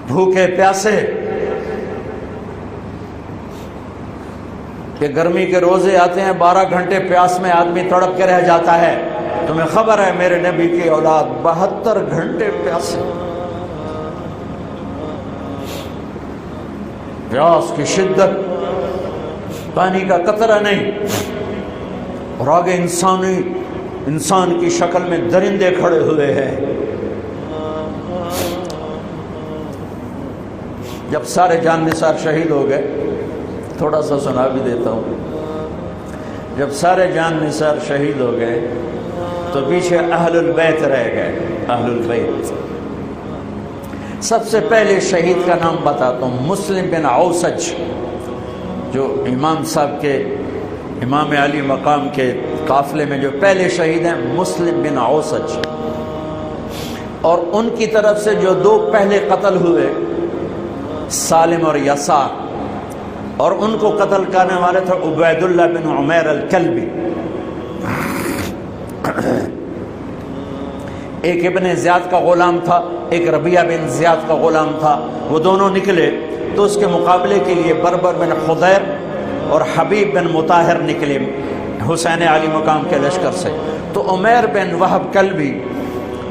بھوکے پیاسے، کہ گرمی کے روزے آتے ہیں 12 گھنٹے پیاس میں آدمی تڑپ کے رہ جاتا ہے۔ تمہیں خبر ہے میرے نبی کی اولاد 72 گھنٹے پیاسے، پیاس کی شدت، پانی کا قطرہ نہیں، اور آگے انسان کی شکل میں درندے کھڑے ہوئے ہیں۔ جب سارے جان نثار شہید ہو گئے، تھوڑا سا سنا بھی دیتا ہوں، جب سارے جان نثار شہید ہو گئے تو پیچھے اہل البیت رہ گئے۔ اہل البیت، سب سے پہلے شہید کا نام بتاتا ہوں، مسلم بن اوسج، جو امام صاحب کے، امام علی مقام کے قافلے میں جو پہلے شہید ہیں، مسلم بن اوسج۔ اور ان کی طرف سے جو 2 پہلے قتل ہوئے، سالم اور یسار، اور ان کو قتل کرنے والے تھے عبید اللہ بن عمیر الکلبی۔ ایک ابن زیاد کا غلام تھا، ایک ربیعہ بن زیاد کا غلام تھا، وہ دونوں نکلے تو اس کے مقابلے کے لیے بربر بن خضیر اور حبیب بن مطاہر نکلے حسین علی مقام کے لشکر سے۔ تو عمیر بن وہب کلبی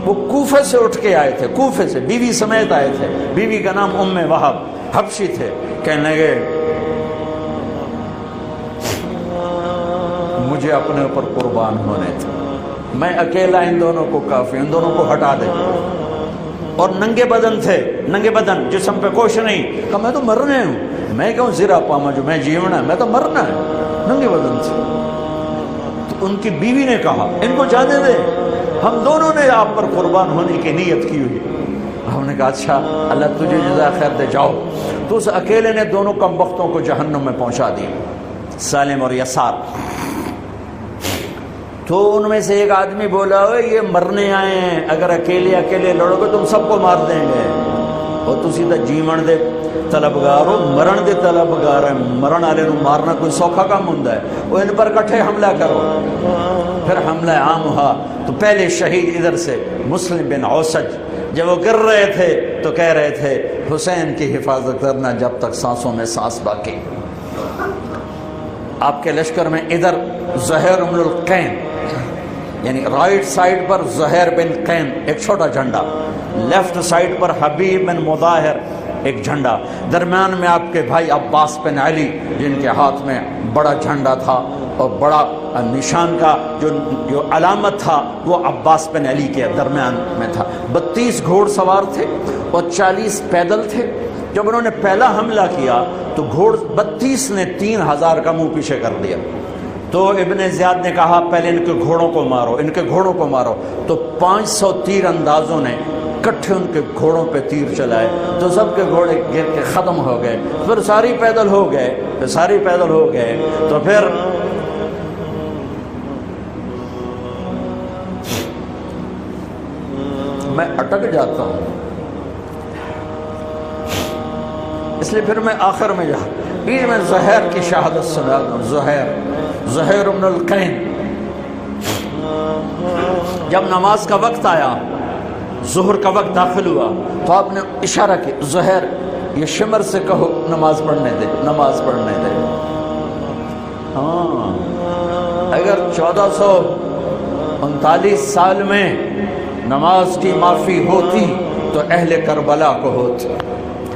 وہ کوفے سے اٹھ کے آئے تھے، کوفے سے بیوی سمیت آئے تھے، بیوی کا نام ام وہب، حبشی تھے۔ کہنے لگے مجھے اپنے اوپر قربان ہونے تھے، میں اکیلا ان دونوں کو کافی، ان دونوں کو ہٹا دے۔ اور ننگے بدن تھے، ننگے بدن، جسم پہ کچھ نہیں۔ کہا میں تو مرنے ہوں، میں کیوں زیرا پاما جو میں جیونا ہے، میں تو مرنا ہے، ننگے بدن تھے۔ تو ان کی بیوی نے کہا ان کو جانے دے، ہم دونوں نے آپ پر قربان ہونے کی نیت کی ہوئی۔ ہم نے کہا اچھا اللہ تجھے جزائے خیر دے، جاؤ۔ تو اس اکیلے نے دونوں کمبختوں کو جہنم میں پہنچا دیا، سالم اور یسار۔ تو ان میں سے ایک آدمی بولا یہ مرنے آئے ہیں، اگر اکیلے لڑو گے تم سب کو مار دیں گے، اور تسی تو جیون دے طلبگار ہو، مرن دے طلبگار ہیں، مرن والے نو مارنا کوئی سوکھا کام ہوندا ہے، وہ ان پر کٹھے حملہ کرو۔ پھر حملہ عام ہوا تو پہلے شہید ادھر سے مسلم بن اوسج، جب وہ گر رہے تھے تو کہہ رہے تھے حسین کی حفاظت کرنا جب تک سانسوں میں سانس باقی۔ آپ کے لشکر میں ادھر زہیر بن القین، یعنی رائٹ سائڈ پر زہیر بن قین ایک چھوٹا جھنڈا، لیفٹ سائڈ پر حبیب بن مظاہر ایک جھنڈا، درمیان میں آپ کے بھائی عباس بن علی جن کے ہاتھ میں بڑا جھنڈا تھا، اور بڑا نشان کا جو علامت تھا وہ عباس بن علی کے درمیان میں تھا۔ 32 گھوڑ سوار تھے اور 40 پیدل تھے۔ جب انہوں نے پہلا حملہ کیا تو 32 نے 3000 کا منہ پیچھے کر دیا۔ تو ابن زیاد نے کہا پہلے ان کے گھوڑوں کو مارو، ان کے گھوڑوں کو مارو۔ تو 500 تیر اندازوں نے کٹھے ان کے گھوڑوں پہ تیر چلائے تو سب کے گھوڑے گر کے ختم ہو گئے۔ پھر ساری پیدل ہو گئے، تو پھر میں اٹک جاتا ہوں، اس لیے پھر میں آخر میں بیچ میں زہیر کی شہادت سنا دوں۔ زہیر بن القین، جب نماز کا وقت آیا، ظہر کا وقت داخل ہوا تو آپ نے اشارہ کیا زہیر یہ شمر سے کہو نماز پڑھنے دے۔ ہاں، اگر 1439 سال میں نماز کی معافی ہوتی تو اہل کربلا کو ہوتی،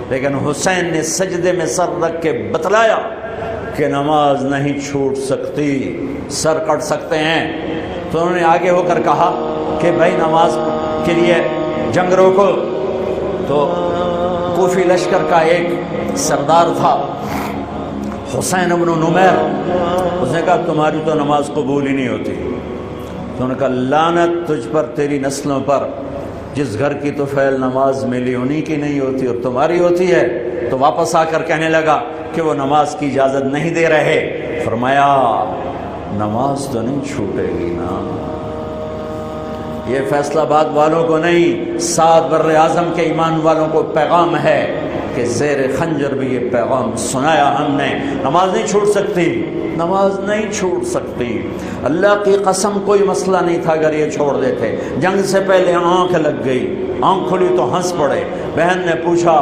لیکن حسین نے سجدے میں سر رکھ کے بتلایا کہ نماز نہیں چھوٹ سکتی، سر کٹ سکتے ہیں۔ تو انہوں نے آگے ہو کر کہا کہ بھائی نماز کے لیے جنگ روکو۔ تو کوفی لشکر کا ایک سردار تھا حسین بن نمیر، اس نے کہا تمہاری تو نماز قبول ہی نہیں ہوتی۔ تو انہوں نے کہا لعنت تجھ پر، تیری نسلوں پر، جس گھر کی تو فعل نماز ملی انہی کی نہیں ہوتی اور تمہاری ہوتی ہے۔ تو واپس آ کر کہنے لگا کہ وہ نماز کی اجازت نہیں دے رہے۔ فرمایا نماز تو نہیں چھوٹے گی نا، یہ فیصل آباد والوں کو نہیں، 7 بر اعظم کے ایمان والوں کو پیغام ہے کہ زیر خنجر بھی یہ پیغام سنایا ہم نے، نماز نہیں چھوٹ سکتی۔ نماز نہیں چھوٹ سکتی۔ اللہ کی قسم کوئی مسئلہ نہیں تھا اگر یہ چھوڑ دیتے۔ جنگ سے پہلے آنکھ لگ گئی، آنکھ کھلی تو ہنس پڑے۔ بہن نے پوچھا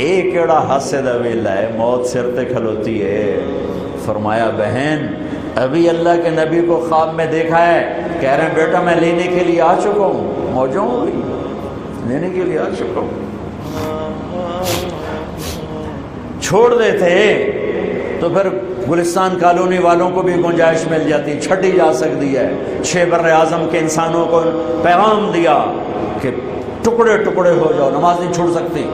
ایک ایڑا ہاسے دا ویلا ہے، موت سر تے کھلوتی ہے۔ فرمایا بہن ابھی اللہ کے نبی کو خواب میں دیکھا ہے، کہہ رہے ہیں بیٹا میں لینے کے لیے آ چکا ہوں، موجوں ہوئی لینے کے لیے آ چکا ہوں۔ چھوڑ دیتے تو پھر گلستان کالونی والوں کو بھی گنجائش مل جاتی، چھٹی جا سکتی ہے۔ 6 بر اعظم کے انسانوں کو پیغام دیا کہ ٹکڑے ٹکڑے ہو جاؤ، نماز نہیں چھوڑ سکتی۔